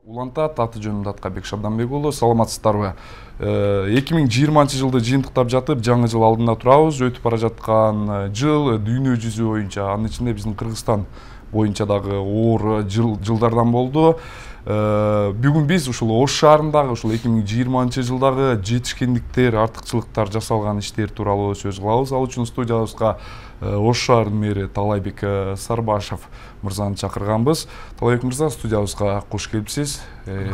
Уланта аты жөнүндө Аткарбек Шабданбек уулу, саламатсыздарбы? 2020 жылды жыйынтыктап жатып, жаңы жыл алдында турабыз. Өтүп бара жаткан жыл дүйнө жүзү боюнча, анын ичинде биздин Кыргызстан боюнча дагы оор жылдардан болду. Бүгүн биз ушул Ош шаарындагы ушул 2020 жылдагы жетишкендиктер, артыкчылыктар жасалган иштер тууралуу сөз кылабыз. Ал үчүн студиябызга Ош шаарынын мэри Таалайбек Сарбашев мырзаны чакырганбыз. Таалайбек мырза, студиябызга кош келипсиз.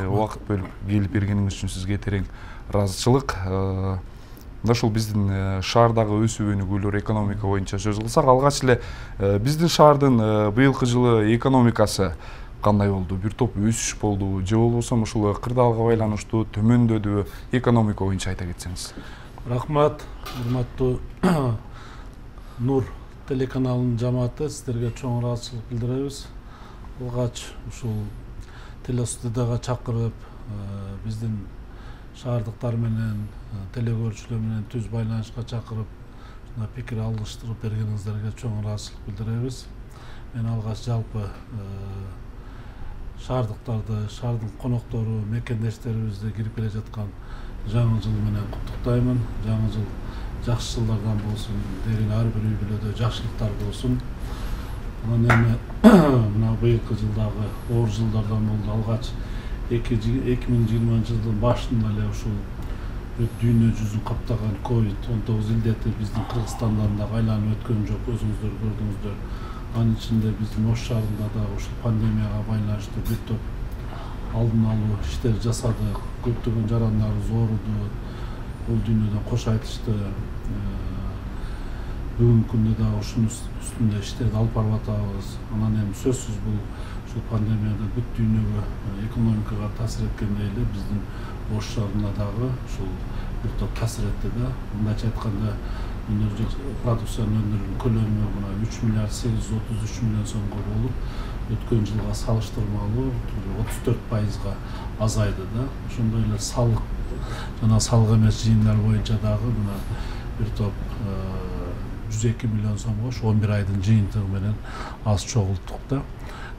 Убакыт бөлүп келип бергениңиз үчүн сизге терең ыраазычылык. Мында ушул биздин шаардагы өсүү өнүгүүлөр экономика боюнча сөз кылсак, алгач эле биздин шаардын быйылкы жылы экономикасы кандай болду? Бир топ өсүш болдубу же болбосо ушул кырдаалга байланыштуу төмөндөдүбү? Экономика боюнча айта кетсеңиз. Рахмат, урматтуу Нур телеканалынын жамааты, сиздерге чоң ыраазычылык билдиребиз. Алгач ушул телестудияга чакырып, биздин шаардыктар менен, телекөрүүчүлөр менен түз байланышка чакырып, пикир алыштырып бергениңиздерге чоң ыраазычылык билдиребиз. Мен алгач жалпы шаардыктарды, шаардын коноктору, мекендештерибизди кирип келе жаткан жаңы жыл менен куттуктаймын. Жаңы жыл жакшы жылдардан болсун, деген ар бир үй бүлөдө жакшылыктар болсун. Анан эми мына быйылкы жылдагы оор жылдардан болду. Алгач 2020 жылдын башында эле ушул дүйнө жүзүн каптаган COVID-19 илдети биздин Кыргызстандан да айланып өткөн жок, өзүңүздөр көрдүңүздөр. Анын ичинде биздин Ош шаарында да ушул пандемияга байланыштуу бир топ алдын алуу иштер жасадык. Көптөгөн жарандарыбыз ооруду. Бул дүйнөдөн кош айтышты. Бүгүнкү күндө да ушунун үстүндө иштерди алып барып атабыз. Анан эми сөзсүз бул ушул пандемияда бүт дүйнөгө, экономикага таасир эткендей эле биздин Ош шаарына дагы ушул бир топ таасир этти да. Мындайча айтканда, продукциянын өндүрүүнүн көлөмү мына 3 миллиард 833 миллион сомго болуп, өткөн жылга салыштырмалуу 34%га азайды да. Ошондой эле салык жана салык эмес жыйындар боюнча дагы мына бир топ 102 миллион сомго 11 айдын жыйынтыгы менен аз чогулттук да.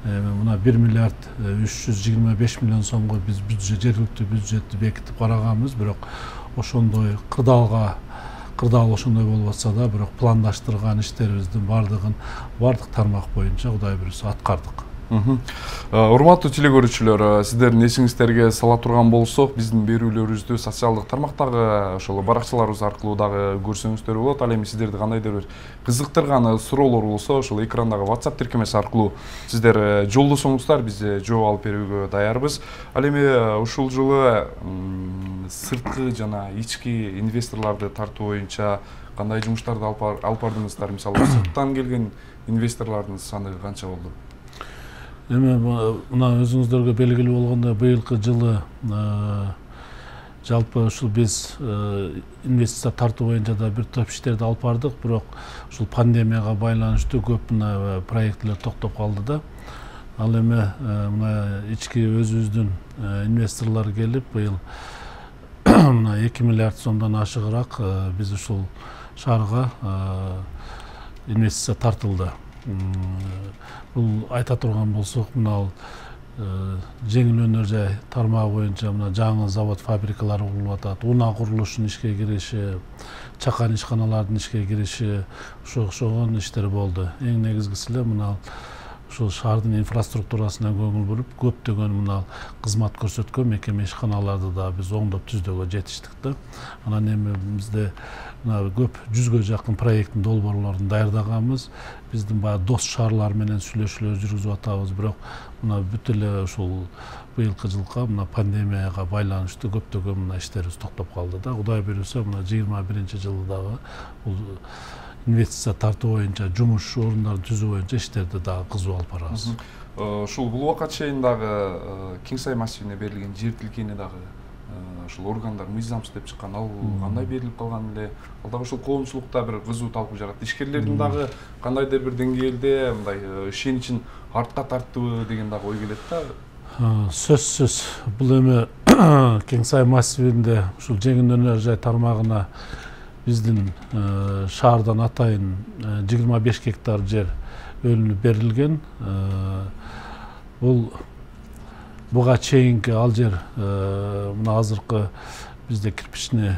Мына 1 миллиард 325 миллион сомго биз жергиликтүү бюджетти бекитип караганбыз, бирок ошондой кырдаал ошондой болуп атса да, бирок пландаштырган иштерибиздин бардык тармак боюнча Кудай буйруса аткардык. Урматтуу телекөрүүчүлөр, сиздердин эсиңиздерге сала турган болсок, биздин берүүлөрүбүздү социалдык тармактагы ошол баракчаларыбыз аркылуу дагы көрсөңүздөр болот. Ал эми сиздерди кандайдыр бир кызыктырган суроолор болсо, ошол экрандагы WhatsApp тиркемеси аркылуу сиздер жолдосоңуздар, биз жооп алып берүүгө даярбыз. Ал эми ушул жылы сырткы жана ички инвесторлорду тартуу боюнча кандай жумуштарды алып бардыңыздар? Мисалы, сырттан келген инвесторлордун саны канча болду? Эми мына өзүңүздөргө белгилүү болгондой, быйылкы жылы жалпы ушул биз инвестиция тартуу боюнча да бир топ иштерди алып бардык, бирок ушул пандемияга байланыштуу көп мына проекттер токтоп калды да. Ал эми мына ички өзүбүздүн инвесторлор келип, быйыл мына 2 миллиард сомдон ашыгыраак биз ушул шаарга инвестиция тартылды. Бул айта турган болсок, мына жеңил өнөр жай тармагы боюнча мына жаңы завод, фабрикалар курулуп атат. Унаа курулушунун ишке кириши, чакан ишканалардын ишке кириши, ошогон иштер болду. Эң негизгиси эле мына ушул шаардын инфраструктурасына көңүл буруп, көптөгөн мына кызмат көрсөткөн мекеме ишканаларды да биз оңдоп түздөгө жетиштик да. Анан эми бизде мына көп 100гө жакын проекттин долбоорлорун даярдаганбыз. Биздин баягы дос шаарлар менен сүйлөшүүлөр жүргүзүп атабыз, бирок мына бүт эле ушул быйылкы жылга мына пандемияга байланыштуу көптөгөн мына иштерибиз токтоп калды да. Кудай буйруса мына 21-жылы дагы бул инвестиция тартуу боюнча, жумуш орундарын түзүү боюнча иштерди дагы кызуу алып барабыз. Ушул бул убакыт чейин дагы Кеңсай массивине берилген жер тилкени дагы ушул органдар мыйзамсыз деп чыккан, ал кандай берилип калган эле? Ал дагы ушул коомчулукта бир кызуу талкуу жаратты. Ишкерлердин дагы кандайдыр бир деңгээлде мындай ишеничин артка тарттыбы деген дагы ой келет да. Сөзсүз бул эми Кеңсай массивинде ушул жеңил өнөр жай тармагына биздин шаардан атайын 25 гектар жер бөлүнүп берилген. Бул буга чейинки ал жер мына азыркы бизде кирпичный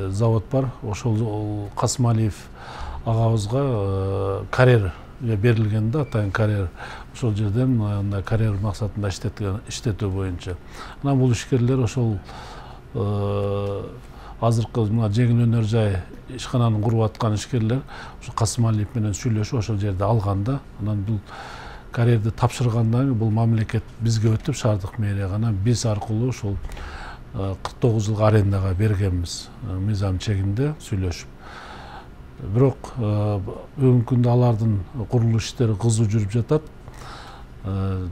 завод бар. Ошол Касымалиев агабызга карьер берилген да, атайын карьер. Ошол жерден мындай карьер максатында иштетүү боюнча. Анан бул ишкерлер ошол азыркы мына жеңил өнөр жай ишкананы куруп аткан ишкерлер ошо Касымалиев менен сүйлөшүп ошол жерде алган да. Анан бул карьерди тапшыргандан кийин бул мамлекет бизге өтүп, шаардык мэрияга, анан биз аркылуу ошол 49 жылга арендага бергенбиз, мыйзам чегинде сүйлөшүп. Бирок бүгүнкү күндө алардын курулуш иштери кызуу жүрүп жатат.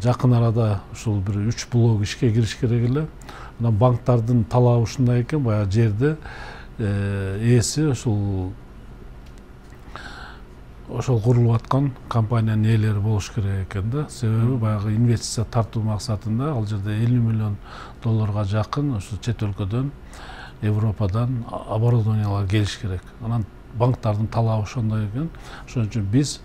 Жакын арада ушул бир 3 блок ишке кириш керек эле. Анан банктардын талабы ушундай экен, баягы жерде ээси ошол курулуп аткан компаниянын ээлери болуш керек экен да. Себеби баягы инвестиция тартуу максатында ал жерде 50 миллион долларга жакын ошо чет өлкөдөн, Европадан оборудованиялар келиш керек. Анан банктардын талабы ошондой экен. Ошон үчүн биз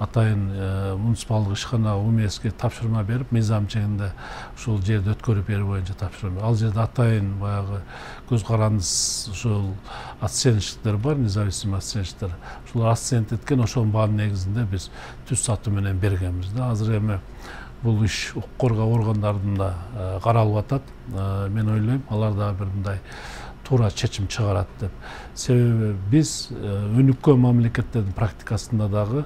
атайын муниципалдык ишканага УМСке тапшырма берип, мыйзам чегинде ушул жерди өткөрүп берүү боюнча тапшырма. Ал жерде атайын баягы көз карандысыз ушул оценщиктер бар, независимый оценщиктер. Ушул оценка эткен, ошонун баанын негизинде биз түз сатуу менен бергенбиз да. Азыр эми бул иш укук коргоо органдарында каралып атат. Мен ойлойм, алар да бир мындай туура чечим чыгарат деп. Себеби биз өнүккөн мамлекеттердин практикасында дагы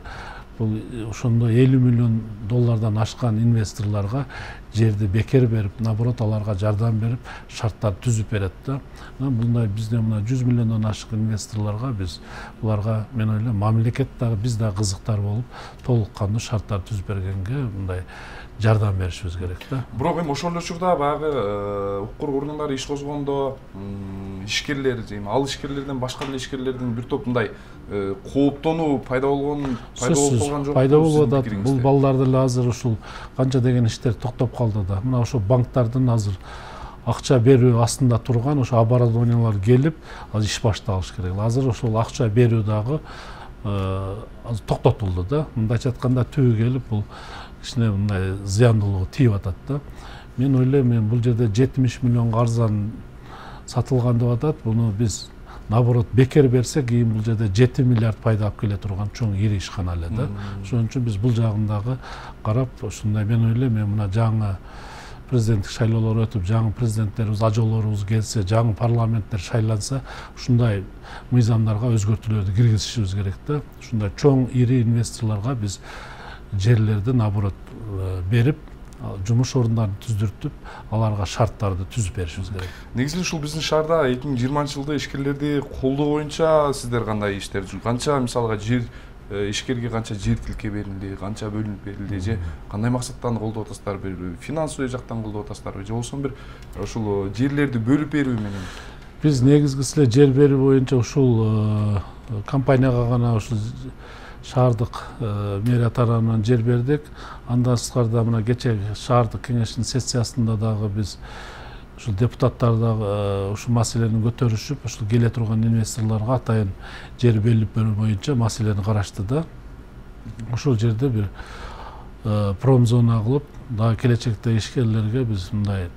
бул ошондой 50 миллион доллардан ашкан инвесторлорго жерди бекер берип, наоборот аларга жардам берип, шарттар түзүп берет да. Мындай бизде мына 100 миллиондон ашык инвесторлорго биз буларга, мен ойлойм, мамлекет дагы биз дагы кызыктар болуп, толук кандуу шарттар түзүп бергенге мындай жардам беришибиз керек да. Бирок эми ошол эле учурда баягы укук коргоо органдары иш козгондо ишкерлер, ал ишкерлерден башка эле ишкерлердин бир топ мындай кооптонуу пайда болуп калган жокпу? Пайда болуп атат. Бул балдар деле азыр ушул канча деген иштер токтоп калды да. Мына ошо банктардын азыр акча берүү астында турган ошо оборудованиялар келип, азыр иш башталыш керек. Азыр ошол акча берүү дагы азыр токтотулду да. Мындайча айтканда түбү келип бул кичине мындай зыяндуулугу тийип атат да. Мен ойлойм, бул жерде 70 миллионго арзан сатылган деп атат. Буну биз наоборот бекер берсек, кийин бул жерде 7 миллиард пайда алып келе турган чоң ири ишкана эле да. Ошон үчүн биз бул жагындагы карап, ушундай мен ойлойм, мына жаңы президенттик шайлоолор өтүп, жаңы президенттерибиз, ажоолорубуз келсе, жаңы парламенттер шайланса, ушундай мыйзамдарга өзгөртүүлөрдү киргизишибиз керек да. Ушундай чоң ири инвесторлорго биз жерлерди наоборот берип, жумуш орундарын түздүртүп, аларга шарттарды түзүп беришибиз керек. Негизи ушул биздин шаарда 2020-жылда ишкерлерди колдоо боюнча сиздер кандай иштер жүргүзүп, канча мисалга жер ишкерге канча жер тилке берилди, канча бөлүнүп берилди, же кандай максаттан колдоп атасыздар, финансовый жактан колдоп атасыздарбы, же болбосо бир ушул жерлерди бөлүп берүү менен? Биз негизгиси эле жер берүү боюнча ушул компанияга гана ушул шаардык мэрия тарабынан жер бердик. Андан сырткары мына кече шаардык кеңештин сессиясында дагы биз ушул депутаттар дагы ушул маселени көтөрүшүп, ушул келе турган инвесторлорго атайын жер берип берүү боюнча маселени карашты да. Ошол жерде бир промзона кылып, дагы келечекте ишкерлерге биз мындай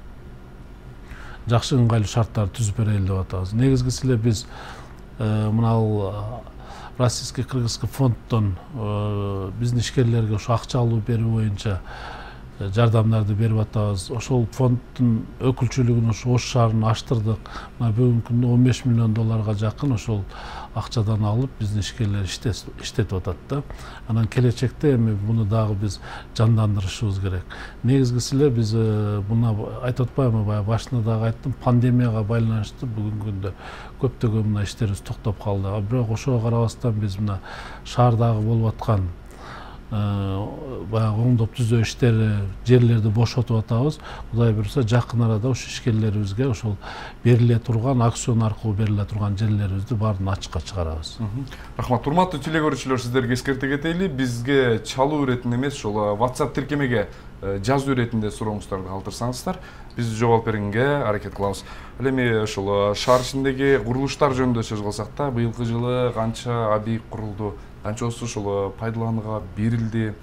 жакшы ыңгайлуу шарттар түзүп берели деп атабыз. Негизгиси эле биз мына Российско-Кыргызский фонддон биздин ишкерлерге ушу акча алуу берүү боюнча жардамдарды берип атабыз. Ошол фонддун өкүлчүлүгүн ушу Ош шаарын аштырдык. Мына бүгүнкү күндө 15 миллион долларга жакын ошол акчадан алып биздин ишкерлер иштетип атат да. Анан келечекте эми буну дагы биз жандандырышыбыз керек. Негизгиси эле биз буна айтып атпаймынбы, баягы башында дагы айттым, пандемияга байланыштуу бүгүнкү күндө көптөгөн мына иштерибиз токтоп калды. Бирок ошого карабастан биз мына шаардагы болуп аткан баягы оңдоп түзөө иштери, жерлерди бошотуп атабыз. Кудай буюрса жакын арада ушу ишкерлерибизге ошол бериле турган, акцион аркылуу бериле турган жерлерибизди баарын ачыкка чыгарабыз. Рахмат. Урматтуу телекөрүүчүлөр, сиздерге эскерте кетели, бизге чалуу иретинде эмес, ошол WhatsApp тиркемеге жазуу иретинде сурооңуздарды калтырсаңыздар, биз жооп бергенге аракет кылабыз. Ал эми ошол шаар ичиндеги курулуштар жөнүндө сөз кылсак да, быйылкы жылы канча объект курулду, канчасы ошол пайдаланууга берилди.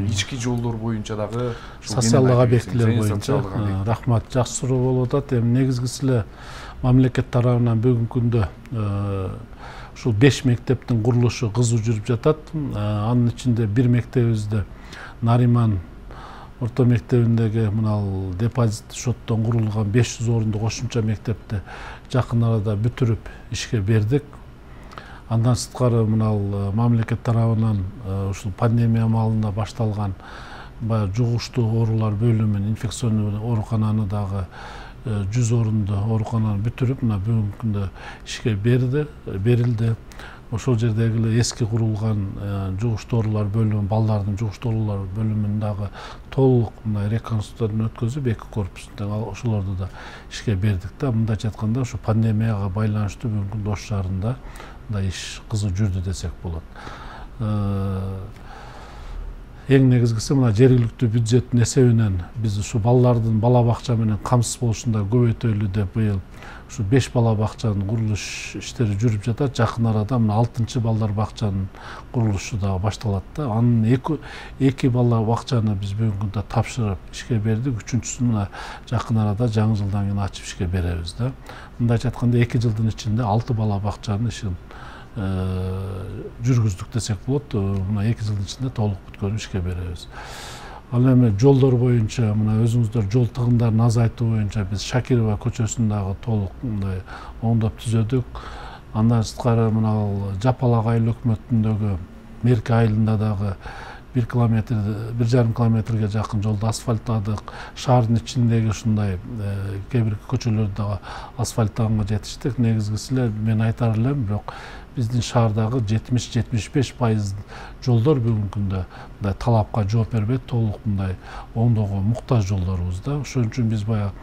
Ички жолдор боюнча дагы социалдык объектилер боюнча рахмат, жакшы суроо болуп атат. Эми негизгиси эле мамлекет тарабынан бүгүнкү күндө ушул 5 мектептин курулушу кызуу жүрүп жатат. Анын ичинде бир мектебибизде Нариман орто мектебиндеги мынал депозит шоттон курулган 500 орунду кошумча мектепти жакын арада бүтүрүп ишке бердик. Андан сырткары мынал мамлекет тарабынан ушул пандемия маалында башталган жугуштуу оорулар бөлүмүн, инфекционный оорукананы дагы 100 орунду оорукананы бүтүрүп, мына бүгүнкү күндө ишке берилди. Ошол жердеги эле эски курулган жугуштуу оорулар бөлүмү, балдардын жугуштуу оорулар бөлүмүн дагы толук мына реконструкциядан өткөзүп, 2 корпустан ошолорду да ишке бердик да. Мындайча айтканда, ушу пандемияга байланыштуу бүгүнкү күндө Ош шаарында мындай иш кызуу жүрдү десек болот. Эң негизгиси мына жергиликтүү бюджеттин эсебинен биз ушу балдардын бала бакча менен камсыз болушунда көбөйтөлү деп быйыл ушу 5 бала бакчанын курулуш иштери жүрүп жатат. Жакын арада мына 6-чы балдар бакчанын курулушу да башталат да. Анын 2 бала бакчаны биз бүгүнкү күндө тапшырып ишке бердик. 3-чүсүн мына жакын арада жаңы жылдан кийин ачып ишке беребиз да. Мындайча айтканда 2 жылдын ичинде 6 бала бакчанын ишин жүргүздүк десек болот. Мына 2 жылдын ичинде толук бүткөрүп ишке беребиз. Ал эми жолдор боюнча мына өзүңүздөр жол тыгындарын азайтуу боюнча биз Шакирова көчөсүн дагы толук мындай оңдоп түзөдүк. Андан сырткары мына Жапалак айыл өкмөтүндөгү Мерки айылында дагы 1,5 километрге жакын жолду асфальтладык. Шаардын ичиндеги ушундай кээ бир көчөлөрдү дагы асфальтлаганга жетиштик. Негизгиси эле мен айтар элем, бирок биздин шаардагы 70-75% жолдор бүгүнкү күндө мындай талапка жооп бербейт, толук мындай оңдоого муктаж жолдорубуз да. Ошон үчүн биз баягы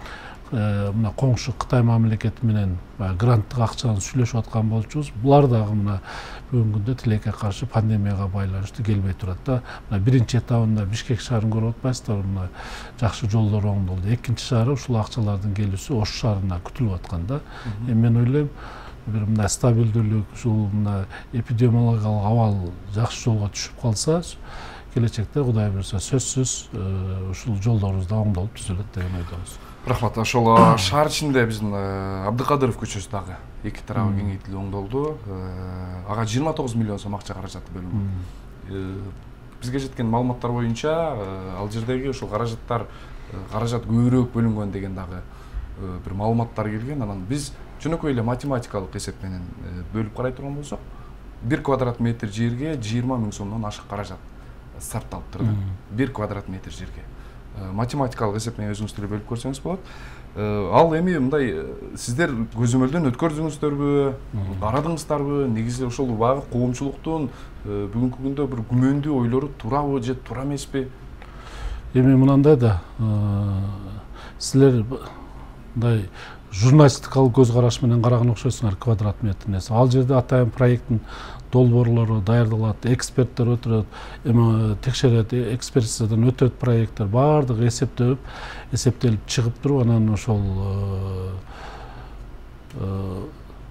мына коңшу Кытай мамлекети менен гранттык акчаны сүйлөшүп аткан болчубуз. Булар дагы мына бүгүнкү күндө тилекке каршы пандемияга байланыштуу келбей турат да. Мына биринчи этабында Бишкек шаарын көрүп атпайсыздарбы, мына жакшы жолдор оңдолду. Экинчи шаары ушул акчалардын келүүсү Ош шаарына күтүлүп аткан да. Мен ойлойм, бир мындай стабилдүүлүк, ушул мына эпидемиологиялык абал жакшы жолго түшүп калса, келечекте Кудай буйрса сөзсүз ушул жолдорубуз да оңдолуп түзөлөт деген ойдобуз. Рахмат. Ошол шаар ичинде биздин Абдыкадыров көчөсү дагы 2 тарабы кеңейтилип оңдолду. Ага 29 миллион сом акча каражаты бөлүнгөн. Бизге жеткен маалыматтар боюнча ал жердеги ошол каражат көбүрөөк бөлүнгөн деген дагы бир маалыматтар келген. Анан биз жөнөкөй эле математикалык эсеп менен бөлүп карай турган болсок, 1 квадрат метр жерге 20 000 сомдон ашык каражат сарпталып турду. 1 квадрат метр жерге. Математикалык эсеп менен өзүңүз деле бөлүп көрсөңүз болот. Ал эми мындай сиздер көзөмөлдөн өткөрдүңүздөрбү, карадыңыздарбы? Негизи ошол баягы коомчулуктун бүгүнкү күндө бир күмөндүү ойлору туурабы же туура эмеспи? Эми мынандай да, силер мындай журналистикалык көз караш менен караган окшойсуңар квадрат метрине. Ал жерде атайын проекттин долбоорлору даярдалат, эксперттер отурат, эми текшерет, экспертизадан өтөт проекттер, баардыгы эсептелип чыгып туруп, анан ошол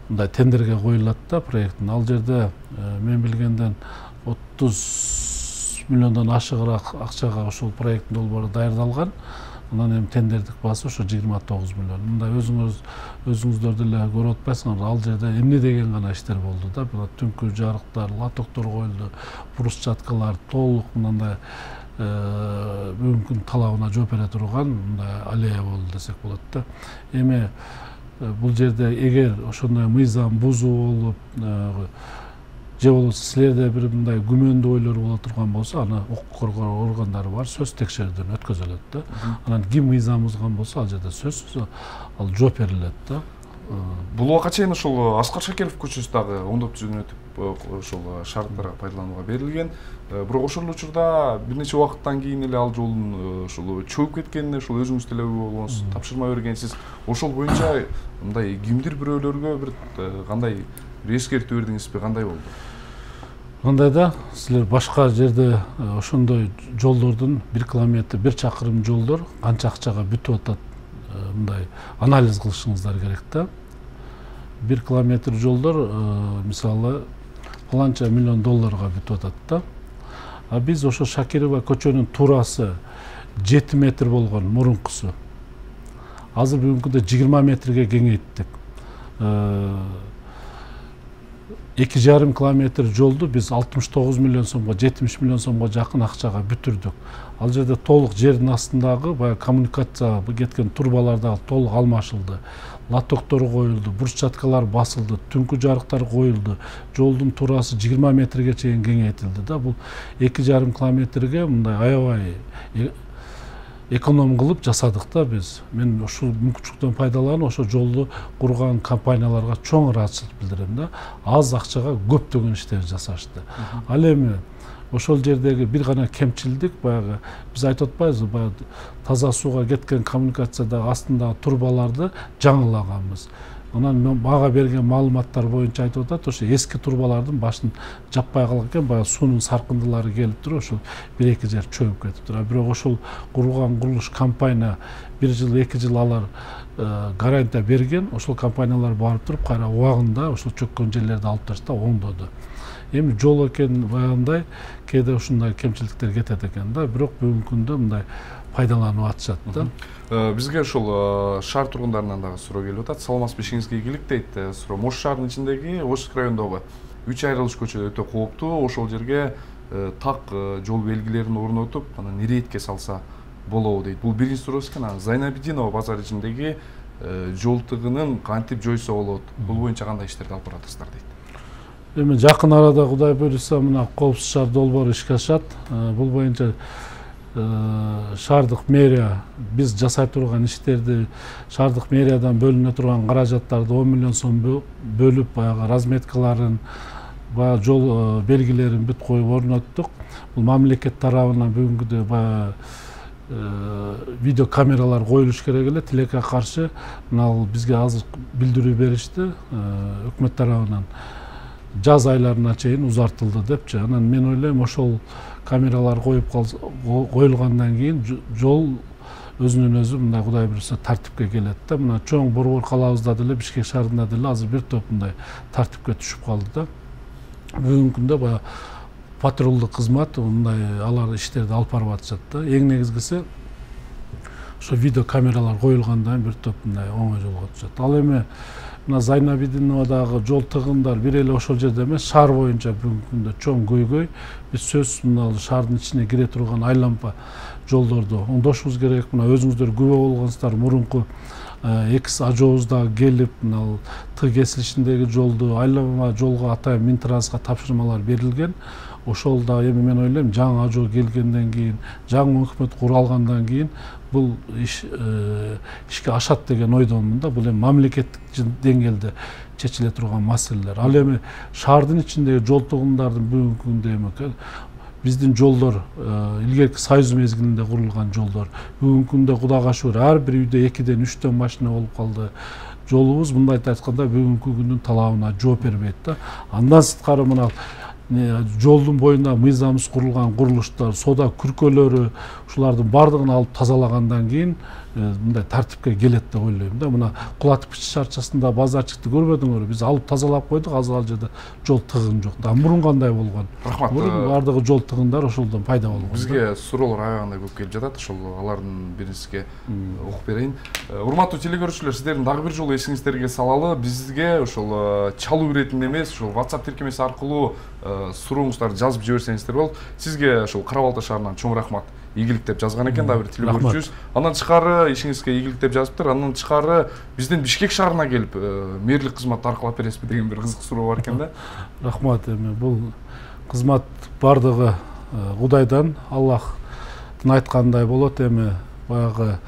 мындай тендерге коюлат да проекттин. Ал жерде мен билгенден 30 миллиондон ашыгыраак акчага ошол проекттин долбоору даярдалган. Анан эми тендердик баасы ошо 29 миллион. Мындай өзүңүздөр деле көрүп атпайсыңарбы, ал жерде эмне деген гана иштер болду да. Бул түнкү жарыктар, лотоктор коюлду, брусчаткалар толук мындай бүгүнкү талабына жооп бере турган мындай аллея болду десек болот да. Эми бул жерде эгер ошондой мыйзам бузуу болуп, же болбосо силерде бир мындай күмөндүү ойлор боло турган болсо, аны укук коргоо органдары бар, сөз текшерүүдөн өткөзүлөт да. Анан ким мыйзам бузган болсо, ал жерде сөзсүз ал жооп берилет да. Бул убакка чейин ошол Аскар Шакиров көчөсү дагы оңдоп түзүүдөн өтүп ошол шарттар пайдаланууга берилген. Бирок ошол учурда бир нече убакыттан кийин эле ал жолдун ошол чөгүп кеткенине ошол өзүңүз деле болгонсуз, тапшырма бергенсиз. Ошол боюнча мындай кимдир бирөөлөргө бир кандай бир эскертүү бердиңизби, кандай болду? Андайда силер башка жерде ошондой жолдордун 1 километр, 1 чакырым жолдор канча акчага бүтүп атат, мындай анализ кылышыңыздар керек да. 1 километр жолдор мисалы кыланча миллион долларга бүтүп атат да. А биз ошо Шакирова көчөнүн туурасы 7 метр болгон мурункусу. Азыр бүгүнкү күндө 20 метрге кеңейттик. 2,5 километр жолду биз 69 миллион сомго, 70 миллион сомго жакын акчага бүтүрдүк. Ал жерде толук жердин астындагы баягы коммуникация кеткен турбалар да толук алмашылды. Лотоктор коюлду, брусчаткалар басылды, түнкү жарыктар коюлду. Жолдун туурасы 20 метрге чейин кеңейтилди да. Бул 2,5 километрге мындай аябай эконом кылып жасадык да биз. Мен ушул мүмкүнчүлүктөн пайдаланып ошо жолду курган компанияларга чоң ыраазычылык билдирем да. Аз акчага көптөгөн иштер жасашты. Ал эми ошол жердеги бир гана кемчилдик баягы биз айтып атпайбызбы, баягы таза сууга кеткен коммуникацияда астындагы турбаларды жаңылаганбыз. Анан мага берген маалыматтар боюнча айтып атат, ошо эски турбалардын башын жаппай калган экен, баягы суунун саркындылары келип туруп, ошол 1-2 жер чөгүп кетиптир. Бирок ошол курган курулуш компания 1 жыл, 2 жыл алар гарантия берген, ошол компаниялар барып туруп кайра убагында ошол чөккөн жерлерди алып таштап оңдоду. Эми жол экен баягындай кээде ушундай кемчиликтер кетет экен да, бирок бүгүнкү күндө мындай пайдаланып атышат да. Бизге ошол шаар тургундарынан дагы суроо келип атат. Саламатсызбы, ишиңизге ийгилик дейт суроо. Ош шаарынын ичиндеги Ошск районундагы 3 айрылыш көчө өтө кооптуу. Ошол жерге так жол белгилерин орнотуп, анан иретке салса болобу дейт. Бул биринчи суроо экен. Зайнабидинова базар ичиндеги жол тыгынын кантип жойсо болот? Бул боюнча кандай иштерди алып баратсыздар дейт. Эми жакын арада Кудай буйруса мына коопсуз шаар долбоору ишке ашат. Бул боюнча шаардык мэрия биз жасай турган иштерди шаардык мэриядан бөлүнө турган каражаттарды 10 миллион сом бөлүп баягы разметкаларын, баягы жол белгилерин бүт коюп орноттук. Бул мамлекет тарабынан бүгүнкүдө баягы видеокамералар коюлуш керек эле. Тилекке каршы мына бизге азыр билдирүү беришти өкмөт тарабынан. Жаз айларына чейин узартылды депчи. Анан мен ойлойм ошол камералар коюлгандан кийин жол өзүнөн өзү мындай Кудай буйруса тартипке келет да. Мына чоң Борбор калабызда деле, Бишкек шаарында деле азыр бир топ мындай тартипке түшүп калды да. Бүгүнкү күндө баягы патрулдук кызмат мындай алар иштерди алып барып атышат да. Эң негизгиси ошо видеокамералар коюлгандан бир топ мындай оңой жолго түшөт. Ал эми мына Зайнабидиновадагы жол тыгындар бир эле ошол жерде эмес, шаар боюнча бүгүнкү күндө чоң көйгөй. Биз сөзсүз мына шаардын ичине кире турган айлампа жолдорду оңдошубуз керек. Мына өзүңүздөр күбө болгонсуздар, мурунку экс ажообузда келип мына тыг кесилишиндеги жолду айлама жолго атайын Минтрансга тапшырмалар берилген. Ошол да эми мен ойлойм жаңы ажоо келгенден кийин, жаңы өкмөт куралгандан кийин бул ишке ашат деген ойдомун да. Бул эми мамлекеттик деңгээлде чечиле турган маселелер. Ал эми шаардын ичиндеги жол тыгындардын бүгүнкү күндө эми биздин жолдор илгерки Союз мезгилинде курулган жолдор. Бүгүнкү күндө Кудайга шүгүр ар бир үйдө 2-3 машина болуп калды. Жолубуз мындайча айтканда бүгүнкү күндүн талабына жооп бербейт да. Андан сырткары мына жолдун боюнда мыйзамсыз курулган курулуштар, сода күркөлөрү, ушулардын баардыгын алып тазалагандан кийин мындай тартипке келет деп ойлойм да. Мына Кулатып шаарчасында базарчыкты көрбөдүңөрбү? Биз алып тазалап койдук, азыр ал жерде жол тыгын жок да. Мурун кандай болгон? Рахмат. Мурун баардыгы жол тыгындар ошолдон пайда болгон. Бизге суроолор аябагандай көп келип жатат. Ошол алардын биринчисине окуп берейин. Урматтуу телегөрүүчүлөр, сиздердин дагы бир жолу эсиңиздерге салалы, бизге ошол чалуу иретинде эмес, ошол WhatsApp тиркемеси аркылуу сурооңуздарды жазып жиберсеңиздер болот. Сизге ошол Кара Балта шаарынан чоң рахмат. Ийгилик деп жазган экен да бир телегөрүүчүбүз. Андан тышкары ишиңизге ийгилик деп жазыптыр. Андан тышкары биздин Бишкек шаарына келип мэрлик кызматты аркылап бересизби деген бир кызык суроо бар экен да. Рахмат. Эми бул кызмат бардыгы Кудайдан, Аллахтын айткандай болот. Эми баягы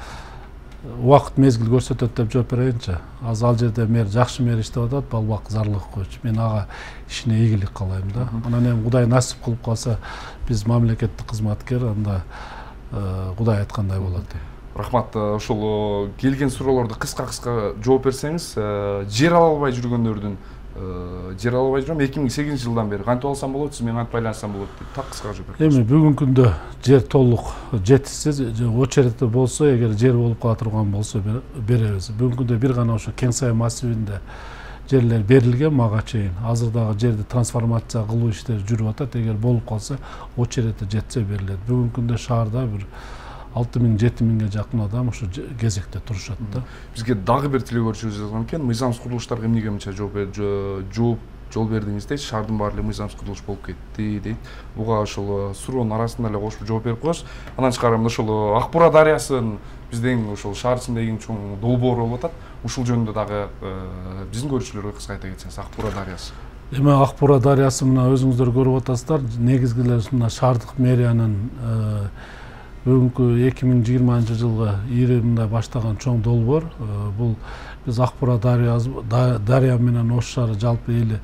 убакыт мезгил көрсөтөт деп жооп берейинчи. Азыр ал жерде мэр жакшы мэр иштеп атат, балбак зарлык койчу. Мен ага ишине ийгилик каалайм да. Анан эми Кудай насип кылып калса, биз мамлекеттик кызматкер, анда Кудай айткандай болот. Рахмат. Ошол келген суроолорду кыска жооп берсеңиз, жер ала албай жүргөндөрдүн жер ала албай жүрөм, 2008 жылдан бери кантип алсам болот, сиз менен кантип байланышсам болот деп так кыска жооп бериңиз. Эми бүгүнкү күндө жер толук жетишсиз, очередте болсо, эгер жер болуп кала турган болсо беребиз. Бүгүнкү күндө бир гана ошо Кеңсай массивинде жерлер берилген мага чейин. Азыр дагы жерди трансформация кылуу иштери жүрүп атат. Эгер болуп калса, о черете жетсе берилет. Бүгүнкү күндө шаарда бир 6000-7000ге жакын адам ушу кезекте турушат да. Бизге дагы бир телегөрүүчүбүз жазган экен, мыйзамсыз курулуштарга эмнеге мынча жол бердиңиз дейт, шаардын баары эле мыйзамсыз курулуш болуп кетти дейт. Буга ошол суроонун арасында эле кошуп жооп берип коесуз. Андан тышкары ошол Ак Бура дарыясын биздин ошол шаар ичинде эң чоң долбоор болуп атат. Ушул жөнүндө дагы биздин көрүүчүлөргө кыска айта кетсеңиз, Ак Бура дарыясы. Эми Ак Бура дарыясы мына өзүңүздөр көрүп атасыздар, негизги эле мына шаардык мэриянын бүгүнкү 2020 жылга ири мындай баштаган чоң долбоор. Бул биз Ак Бура дарыя менен Ош шаары жалпы эли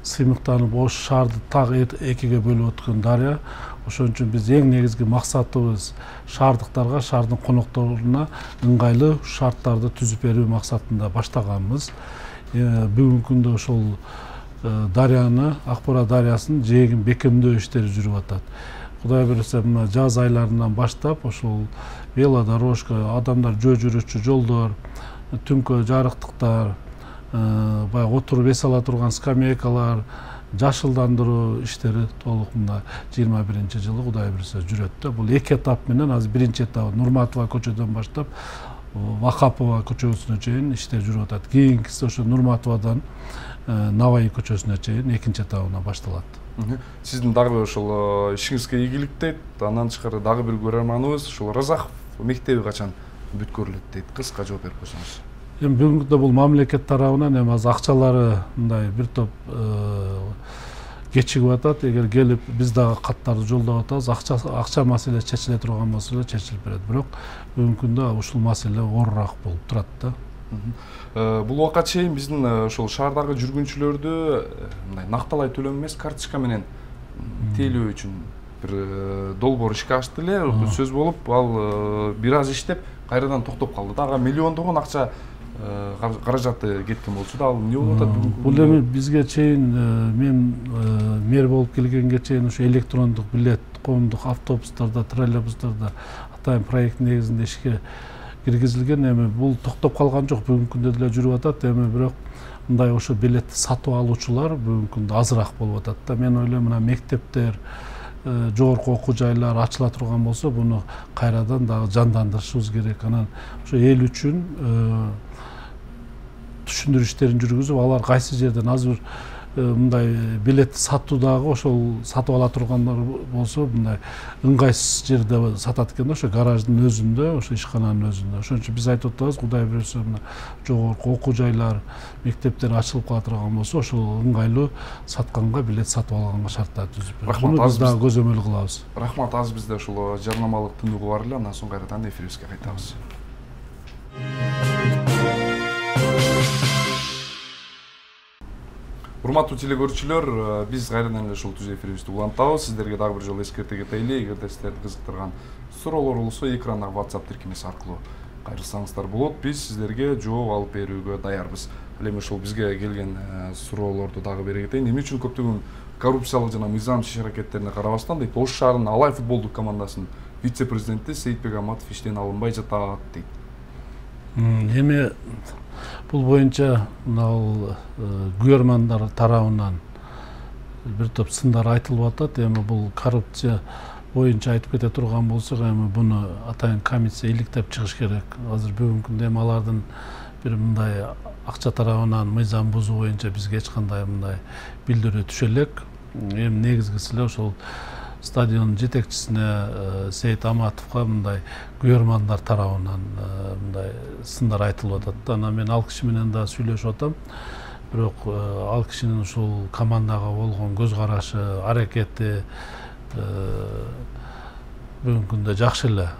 сыймыктанып Ош шаарды так экиге бөлүп өткөн дарыя. Ошон үчүн биз эң негизги максатыбыз шаардыктарга, шаардын конокторуна ыңгайлуу шарттарды түзүп берүү максатында баштаганбыз. Бүгүнкү күндө ошол дарыяны, Ак Бура дарыясын жээгин бекемдөө иштери жүрүп атат. Кудай берсе, мына жаз айларынан баштап ошол велодорожка, адамдар жүрүүчү жолдор, түнкү жарыктыктар, баягы отуруп эс ала турган скамейкалар, жашылдандыруу иштери толук мына 21-жылы Кудай берсе жүрөт да. Бул эки этап менен, азыр биринчи этап Нурматова көчөдөн баштап Вакапова көчөсүнө чейин иштер жүрүп атат. Кийинкиси ошо Нурматовадан Наваи көчөсүнө чейин экинчи этабына башталат. Сиздин дагы ошол ишиңизге ийгилик дейт. Андан тышкары дагы бир көрөрманыбыз ошол Разахов мектеби качан бүткөрүлөт дейт. Кыска жооп берип койсоңуз. Эми бүгүнкү күндө бул мамлекет тарабынан эми азыр акчалары мындай бир топ кечигип атат. Эгер келип биз дагы каттарды жолдоп атабыз, акча маселе чечиле турган болсо эле чечилип берет. Бирок бүгүнкү күндө ушул маселе оорураак болуп турат да. Бул убакка чейин биздин ошол шаардагы жүргүнчүлөрдү мындай накталай төлөм эмес, карточка менен тейлөө үчүн бир долбоор ишке ашты эле. Сөз болуп, ал бир аз иштеп кайрадан токтоп калды. Дагы миллиондогон акча каражаты кеткен болчу да, ал эмне болуп атат бүгүнкү? Бул эми бизге чейин мен мэр болуп келгенге чейин ошо электрондук билет коомдук автобустарда, троллейбустарда атайын проект негизинде ишке киргизилген. Эми бул токтоп калган жок, бүгүнкү күндө деле жүрүп атат. Эми бирок мындай ошо билетти сатып алуучулар бүгүнкү күндө азыраак болуп атат да. Мен ойлойм, мына мектептер, жогорку окуу жайлар ачыла турган болсо, буну кайрадан дагы жандандырышыбыз керек. Анан ошо эл үчүн түшүндүрүү иштерин жүргүзүп, алар кайсы жерден азыр мындай билет сатуудагы ошол сатып ала тургандар болсо, мындай ыңгайсыз жерде сатат экен да, ошо гараждын өзүндө, ошо ишкананын өзүндө. Ошон үчүн биз айтып атабыз, Кудай буйрса, мына жогорку окуу жайлар, мектептер ачылып кала турган болсо, ошол ыңгайлуу сатканга, билет сатып алганга шарттар түзүп берет. Буну биз дагы көзөмөл кылабыз. Рахмат, азыр бизде ошол жарнамалык тыныгуу бар эле, андан соң кайрадан эфирибизге кайтабыз. Урматтуу телегөрүүчүлөр, биз кайрадан эле ушул түз эфирибизди улантабыз. Сиздерге дагы бир жолу эскерте кетели, эгерде сиздерди кызыктырган суроолор болсо, экрандагы WhatsApp тиркемеси аркылуу кайрылсаңыздар болот. Биз сиздерге жооп алып берүүгө даярбыз. Ал эми ушул бизге келген суроолорду дагы бере кетейин. Эмне үчүн көптөгөн коррупциялык жана мыйзамсыз иш аракеттерине карабастан дейт, Ош шаарынын Алай футболдук командасынын вице-президенти Сейитбек Аматов иштен алынбай жатат дейт. Эми бул боюнча мына күйөрмандар тарабынан бир топ сындар айтылып атат. Эми бул коррупция боюнча айтып кете турган болсок, эми буну атайын комиссия иликтеп чыгыш керек. Азыр бүгүнкү күндө эми алардын бир мындай акча тарабынан мыйзам бузуу боюнча бизге эч кандай мындай билдирүү түшө элек. Эми негизгиси эле ошол стадиондун жетекчисине Сейит Аматовго мындай күйөрмандар тарабынан мындай сындар айтылып атат. Анан мен ал киши менен да сүйлөшүп атам. Бирок ал кишинин ушул командага болгон көз карашы, аракети бүгүнкү күндө жакшы эле.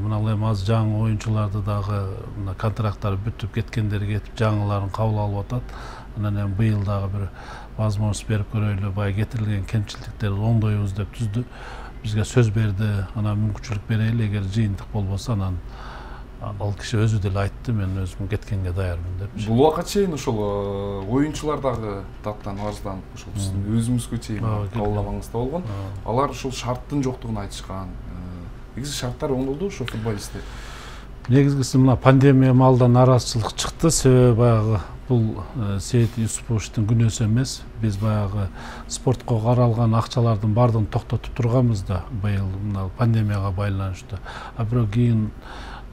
Мына эми азыр жаңы оюнчуларды дагы мына контракттары бүтүп кеткендери кетип, жаңыларын кабыл алып атат. Анан эми быйыл дагы бир возможность берип көрөйлү, баягы кетирилген кемчиликтерди оңдойбуз деп түздү. Бизге сөз берди, анан мүмкүнчүлүк берели, эгер жыйынтык болбосо анан ал киши өзү деле айтты, мен өзүм кеткенге даярмын деп. Бул убакка чейин ошол оюнчулар дагы даттан арызданып, ошол биздин өзүбүзгө чейин кабылдамаңызда болгон. Алар ушул шарттын жоктугун айтышкан. Негизи шарттар оңдолду ошо футболисттер. Негизгиси мына пандемия маалда нараазычылык чыкты, себеби баягы бул Сейит Юсуповичтин күнөөсү эмес. Биз баягы спортко каралган акчалардын баардыгын токтотуп турганбыз да быйыл мына пандемияга байланыштуу. А бирок кийин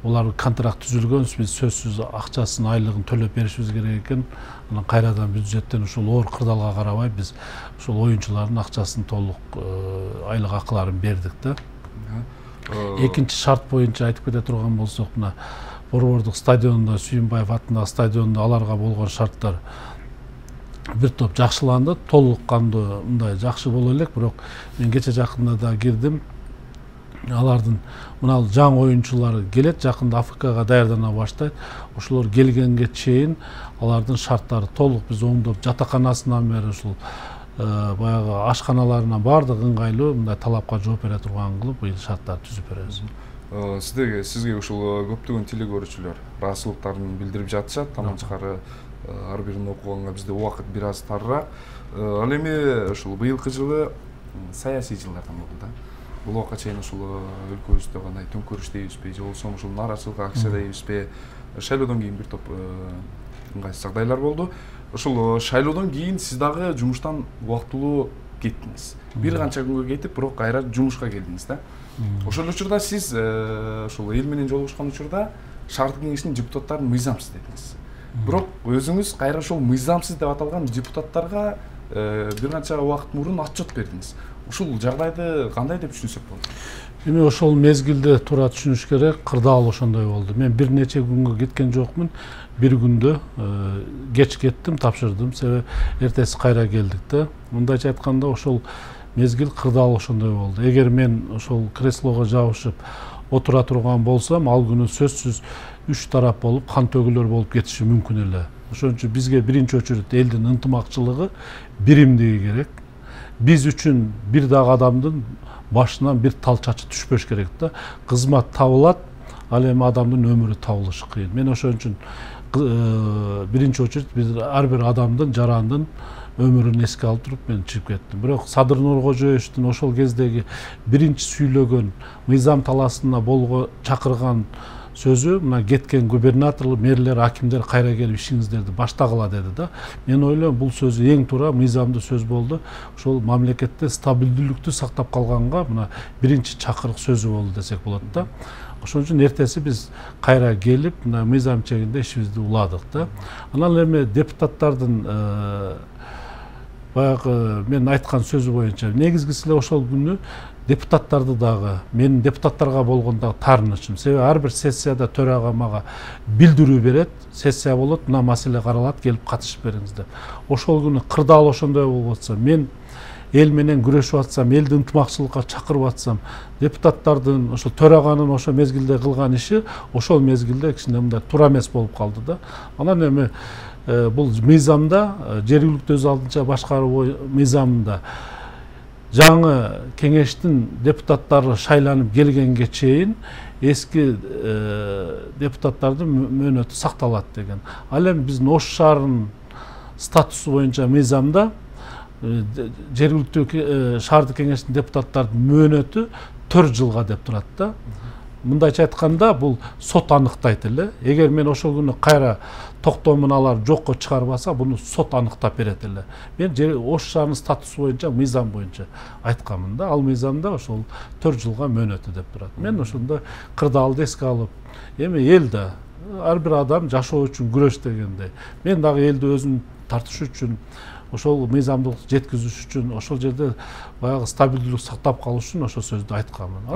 улар контракт түзүлгөн, биз сөзсүз акчасын, айлыгын төлөп беришибиз керек экен. Анан кайрадан бюджеттен ушул оор кырдаалга карабай биз ушул оюнчулардын акчасын толук айлык акыларын бердик да. Экинчи шарт боюнча айтып кете турган болсок, мына Борбордук стадиондо, Сүйүнбаев атындагы стадиондо аларга болгон шарттар бир топ жакшыланды, толук кандуу мындай жакшы боло элек, бирок мен кече жакында да кирдим. Алардын мына жаңы оюнчулары келет, жакында АФКга даярдана баштайт. Ошолор келгенге чейин алардын шарттары толук биз оңдоп, жатаканасынан бери ушул баягы ашканаларына баардык ыңгайлуу мындай талапка жооп бере турган кылып быйыл шарттарды түзүп беребиз. Сизге ушул көптөгөн теле көрүүчүлөр ыраазычылыктарын билдирип жатышат. Таманчыкары ар бирин окуганга бизде убакыт бир аз тарыраак. Ал эми ушул быйылкы жылы саясий жылдардан болду да. Бул убакка чейин ушул өлкөбүздө кандай төңкөрүш дейбизби, же болбосо ушул нааразычылык акция дейбизби, шайлоодон кийин бир топ ыңгайсыз жагдайлар болду. Ушул шайлоодон кийин сиз дагы жумуштан убактылуу кеттиңиз. Бир канча күнгө кетип, бирок кайра жумушка келдиңиз да. Ошол учурда сиз ушул эл менен жолугушкан учурда шаардык кеңештин депутаттарын мыйзамсыз дедиңиз. Бирок өзүңүз кайра ошол мыйзамсыз деп аталган депутаттарга бир канча убакыт мурун отчет бердиңиз. Ушул жагдайды кандай деп түшүнсөк болот? Эми ошол мезгилде туура түшүнүш керек, кырдаал ошондой болду. Мен бир нече күнгө кеткен жокмун. Бир күндө кеч кеттим, тапшырдым. Себеби эртеси кайра келдик да. Мындайча айтканда ошол мезгил кырдаал ошондой болду. Эгер мен ошол креслого жабышып отура турган болсам, ал күнү сөзсүз үч тарап болуп, кан төгүлөр болуп кетиши мүмкүн эле. Ошон үчүн бизге биринчи очередь элдин ынтымакчылыгы, биримдиги керек. Биз үчүн бир дагы адамдын башынан бир тал чачы түшпөш керек да. Кызмат табылат, ал эми адамдын өмүрү табылышы кыйын. Мен ошон үчүн биринчи очередь биз ар бир адамдын, жарандын өмүрүн эске алып туруп мен чыгып кеттим. Бирок Садыр Нуркожоевичтин ошол кездеги биринчи сүйлөгөн мыйзам талаасына чакырган сөзү, мына кеткен губернатор, мэрлер, акимдер кайра келип ишиңиздерди баштагыла деди да. Мен ойлойм, бул сөзү эң туура, мыйзамдуу сөз болду. Ошол мамлекетте стабилдүүлүктү сактап калганга мына биринчи чакырык сөзү болду десек болот да. Ошон үчүн эртеси биз кайра келип, мына мыйзам чегинде ишибизди уладык да. Анан эми депутаттардын баягы мен айткан сөзү боюнча негизгиси эле ошол күнү депутаттарды дагы, менин депутаттарга болгон дагы таарынычым. Себеби ар бир сессияда төрага мага билдирүү берет, сессия болот, мына маселе каралат, келип катышып бериңиз деп. Ошол күнү кырдаал ошондой болуп атса, мен эл менен күрөшүп атсам, элди ынтымакчылыкка чакырып атсам, депутаттардын ошо төраганын ошо мезгилде кылган иши ошол мезгилде кичине мындай туура эмес болуп калды да. Анан эми бул мыйзамда, жергиликтүү өз алдынча башкаруу мыйзамында жаңы кеңештин депутаттары шайланып келгенге чейин эски депутаттардын мөөнөтү сакталат деген. Ал эми биздин Ош шаарынын статусу боюнча мыйзамда жергиликтүү шаардык кеңештин депутаттардын мөөнөтү 4 жылга деп турат да. Мындайча айтканда бул сот аныктайт эле. Эгер мен ошол күнү кайра токтомун алар жокко чыгарбаса, буну сот аныктап берет эле. Мен Ош шаарынын статусу боюнча, мыйзам боюнча айтканмын да. Ал мыйзамда ошол 4 жылга мөөнөтү деп турат. Мен ошондо кырдаалды эске алып, эми эл да ар бир адам жашоо үчүн күрөш дегендей. Мен дагы элди өзүм тартыш үчүн, ошол мыйзамдуулукту жеткизиш үчүн, ошол жерде баягы стабилдүүлүк сактап калыш үчүн ошол сөздү айтканмын.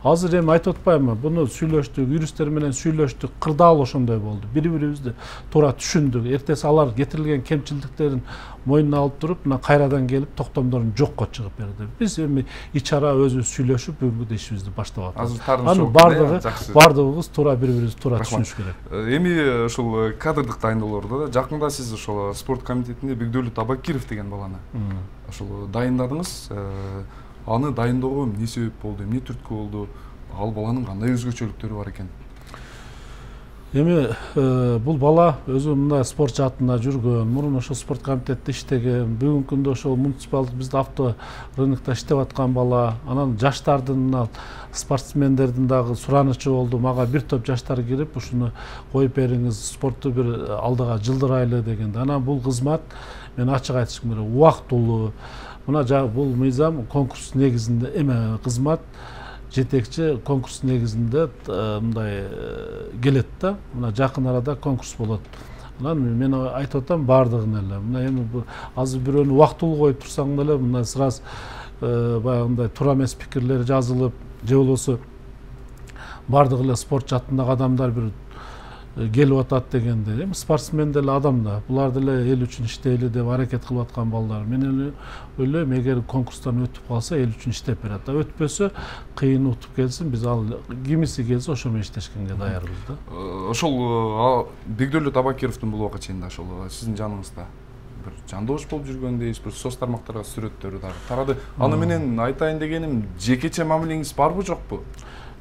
Азыр эми айтып атпаймынбы, буну сүйлөштүк, юристтер менен сүйлөштүк, кырдаал ошондой болду. Бири-бирибизди туура түшүндүк. Эртеси алар кетирилген кемчилдиктерин мойнуна алып туруп, мына кайрадан келип токтомдорун жокко чыгып берди. Биз эми ич-ара өзүбүз сүйлөшүп, бүгүнкү ишибизди баштап атабыз. Анын бардыгыбыз туура бири-бирибизди туура түшүнүш керек. Эми ушул кадрдык дайындоолордо да жакында сиз ошол спорт комитетинде Бекдөлөт Абакиров деген баланы ошол дайындадыңыз. Аны дайындоого эмне себеп болду, эмне түрткү болду? Ал баланын кандай өзгөчөлүктөрү бар экен? Эми бул бала өзү мындай спорт жаатында жүргөн, мурун ошо спорт комитетте иштеген, бүгүнкү күндө ошол муниципалдык бизде авто рынокто иштеп аткан бала. Анан жаштардын мына спортсмендердин дагы суранычы болду. Мага бир топ жаштар кирип, ушуну коюп бериңиз, спортту бир алдыга жылдырайлы дегенде. Анан бул кызмат мен ачык айтышым керек, убактылуу. Мына бул мыйзам конкурс негизинде кызмат жетекчи конкурс негизинде мындай келет да. Мына жакын арада конкурс болот. Анан мен айтып атам бардыгын эле. Мына эми азыр бирөөнү убактылуу коюп турсаң деле мына сразу баягындай туура эмес пикирлер жазылып, же болбосо бардык эле спорт жаатындагы адамдар бир келип атат дегенде, эми спортсмен деле адам да. Булар деле эл үчүн иштейли деп аракет кылып аткан балдар. Мен ойлойм, эгер конкурстан өтүп калса эл үчүн иштеп берет. Өтпөсө кыйын утуп келсин, биз ал кимиси келсе ошо менен иштешкенге даярбыз да. Ошол Бекдөлөт Абакировдун бул убакка чейин ошол сиздин жаныңызда бир жандоош болуп жүргөндейсиз, бир соц тармактарга сүрөттөрү дагы тарады. Аны менен айтайын дегеним, жекече мамилеңиз барбы жокпу?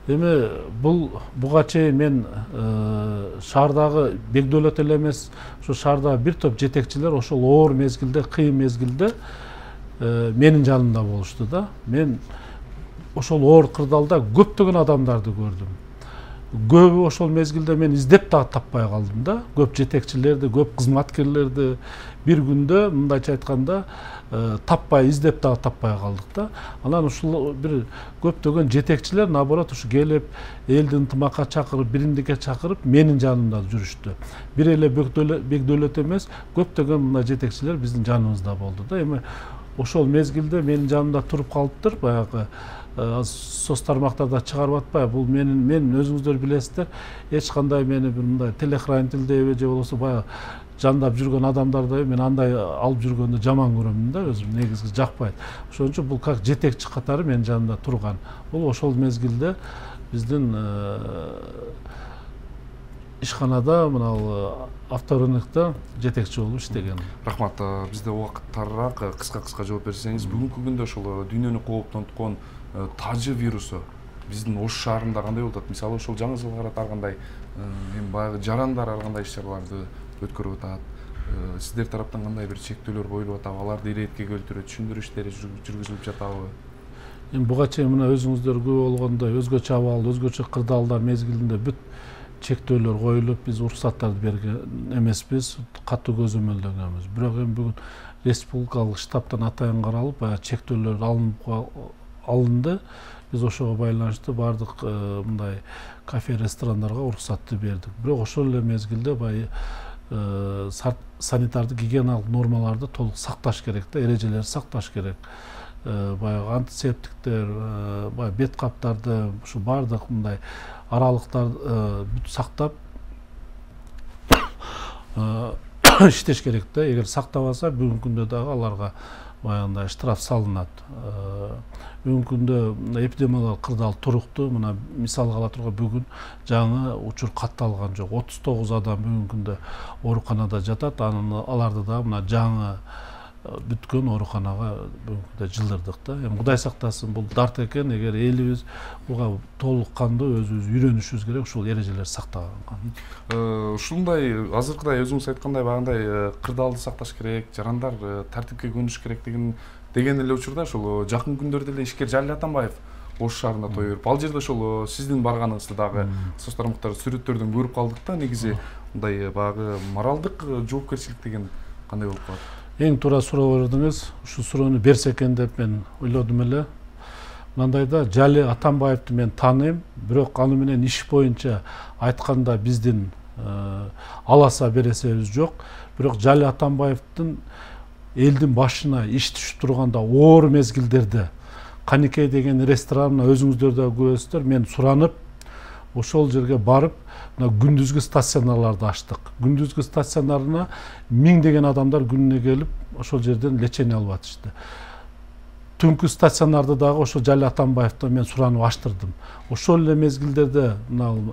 Эми буга чейин мен шаардагы Бекдөлөт эле эмес, ошо шаардагы бир топ жетекчилер ошол оор мезгилде, кыйын мезгилде менин жанымда болушту да. Мен ошол оор кырдаалда көптөгөн адамдарды көрдүм. Көбү ошол мезгилде мен издеп дагы таппай калдым да. Көп жетекчилерди, көп кызматкерлерди бир күндө мындайча айтканда таппай, издеп дагы таппай калдык да. Анан ушул бир көптөгөн жетекчилер наоборот ушу келип, элди ынтымакка чакырып, бириндикке чакырып, менин жанымда жүрүштү. Бир эле Бекдөлөт эмес, көптөгөн мына жетекчилер биздин жаныбызда болду да. Эми ошол мезгилде менин жанымда туруп калыптыр, баягы соц тармактарда чыгарып атпай, бул мен өзүңүздөр билесиздер, эч кандай мени бир мындай телохранительдеби же болбосо баягы жандап жүргөн адамдарды мен андай алып жүргөндү жаман көрөм да, өзүм негизги жакпайт. Ошон үчүн бул как жетекчи катары менин жанымда турган. Бул ошол мезгилде биздин ишканада мына авторыныкта жетекчи болуп иштеген. Рахмат, бизде убакыт тарыраак, кыска жооп берсеңиз, бүгүнкү күндө ошол дүйнөнү кооп тонткон тажы вирусу биздин Ош шаарында кандай болуп атат? Мисалы ошол жаңы жылга карата ар кандай эми баягы жарандар ар кандай иш-чараларды өткөрүп атат. Сиздер тараптан кандай бир чектөөлөр коюлуп атабы? Аларды иретке келтирүү, түшүндүрүү иштери жүргүзүлүп жатабы? Эми буга чейин мына өзүңүздөр күбө болгондой өзгөчө абал, өзгөчө кырдаалдар мезгилинде бүт чектөөлөр коюлуп, биз уруксаттарды берген эмеспиз, катуу көзөмөлдөгөнбүз. Бирок эми бүгүн республикалык штабтан атайын каралып, баягы чектөөлөр алынды. Биз ошого байланыштуу бардык мындай кафе, ресторандарга уруксатты бердик. Бирок ошол эле мезгилде баягы санитардык гигиеналык нормаларды толук сакташ керек да, эрежелерди сакташ керек. Баягы антисептиктер, баягы бет каптарды, ушу бардык мындай аралыктарды бүт сактап иштеш керек да. Эгер сактабаса, бүгүнкү күндө дагы аларга баягындай штраф салынат. Бүгүнкү күндө эпидемиологиялык кырдаал туруктуу. Мына мисалга ала турганда бүгүн жаңы учур катталган жок. 39 адам бүгүнкү күндө ооруканада жатат. Аларды да мына жаңы бүткөн ооруканага бүгүнкү күндө жылдырдык да. Эми Кудай сактасын, бул дарт экен. Эгер элибиз буга толук кандуу өзүбүз үйрөнүшүбүз керек, ушул эрежелерди сактаган. Ушундай азыркыдай өзүңүз айткандай баягындай кырдаалды сакташ керек, жарандар тартипке көнүш керек деген эле учурда ошол жакын күндөрдө эле ишкер Жалил Атамбаев Ош шаарында той берип, ал жерде ошол сиздин барганыңызды дагы соц тармактар сүрөттөрдөн көрүп калдык да. Негизи мындай баягы моралдык жоопкерчилик деген кандай болуп калат? Эң туура суроо бердиңиз. Ушул суроону берсе экен деп мен ойлодум эле. Мындайда Жалил Атамбаевди мен тааныйм, бирок аны менен иш боюнча айтканда биздин аласа бересебиз жок. Бирок Жалил Атамбаевдин элдин башына иш түшүп турганда оор мезгилдерде Каникей деген ресторанына өзүңүздөр да күбөсүздөр, мен суранып ошол жерге барып, күндүзгү стационарларды ачтык. Күндүзгү стационарына миңдеген адамдар күнүнө келип ошол жерден лечение алып атышты. Түнкү стационарды дагы ошол Жалил Атамбаевден мен суранып ачтырдым. Ошол эле мезгилдерде, мына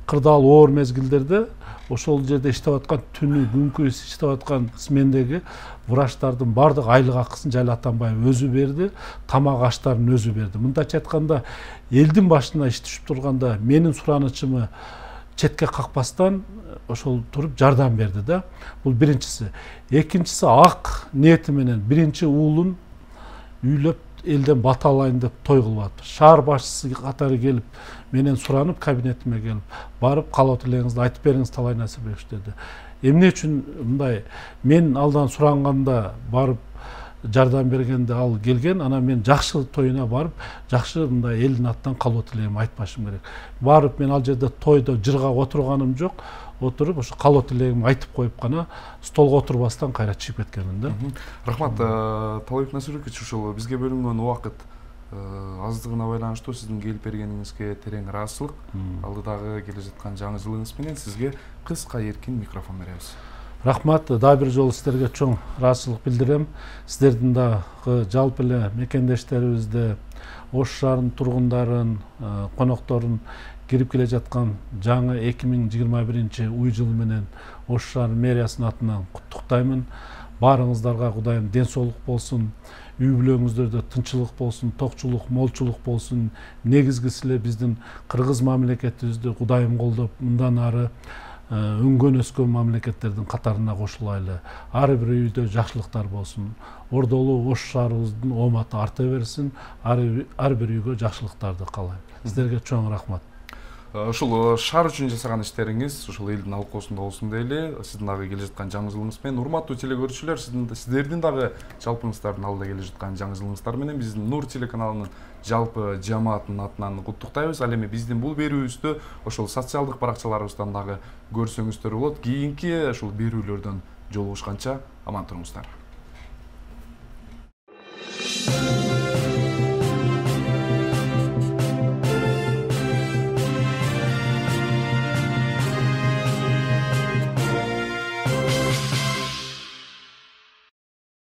кырдаал оор мезгилдерде ошол жерде иштеп аткан, түнү күнкү иштеп аткан смендеги врачтардын бардык айлык акысын Жалил Атамбаев өзү берди, тамак аштарын өзү берди. Мындайча айтканда, элдин башына иш түшүп турганда менин суранычымы четке какпастан ошол туруп жардам берди да. Бул биринчиси. Экинчиси ак ниети менен биринчи уулун үйлөп элден бата алайын деп той кылып атып. Шаар башчысы катары келип, менен суранып кабинетиме келип, барып калап элеңизди айтып бериңиз талай нерсе деди. Эмне үчүн мындай мен алдан суранганда барып жардам бергенде ал келген, ана мен жакшы тоюна барып, жакшы мындай элдин аттан калып элем айтпашым керек. Барып мен ал жерде тойдо жырга отурганым жок. Отуруп ошо калып элегимди айтып коюп гана столго отурбастан кайра чыгып кеткенмин да. Рахмат, Талайбек Насырбекович, ушул бизге бөлүнгөн убакыт аздыгына байланыштуу сиздин келип бергениңизге терең ыраазычылык. Алдыдагы келе жаткан жаңы жылыңыз менен сизге кыска эркин микрофон беребиз. Рахмат, дагы бир жолу сиздерге чоң ыраазычылык билдирем. Сиздердин дагы жалпы эле мекендештерибизди, Ош шаарынын тургундарын, конокторун кирип келе жаткан жаңы 2021 уй жыл менен Ош шаар мэриясынын атынан куттуктаймын. Баарыңыздарга Кудайым ден соолук болсун, үй бүлөңүздөрдө тынччылык болсун, токчулук, молчулук болсун. Негизгиси эле биздин кыргыз мамлекетибизди Кудайым колдоп, мындан ары өңгөн өскөн мамлекеттердин катарына кошулайлы. Ар бир үйдө жакшылыктар болсун. Ордолуу Ош шаарыбыздын ооматы арта берсин. Ар бир үйгө жакшылыктарды каалайм. Сиздерге чоң рахмат. Ушул шаар үчүн жасаган иштериңиз ушул элдин алкоосунда болсун дейли. Сиздин дагы келе жаткан жаңы жылыңыз менен урматтуу телекөрүүчүлөр, сиздердин дагы жалпыңыздардын алдыда келе жаткан жаңы жылыңыздар менен биздин Нур телеканалынын жалпы жамаатынын атынан куттуктайбыз. Ал эми биздин бул берүүбүздү ошол социалдык баракчаларыбыздан дагы көрсөңүздөр болот. Кийинки ушул берүүлөрдөн жолугушканча аман туруңуздар.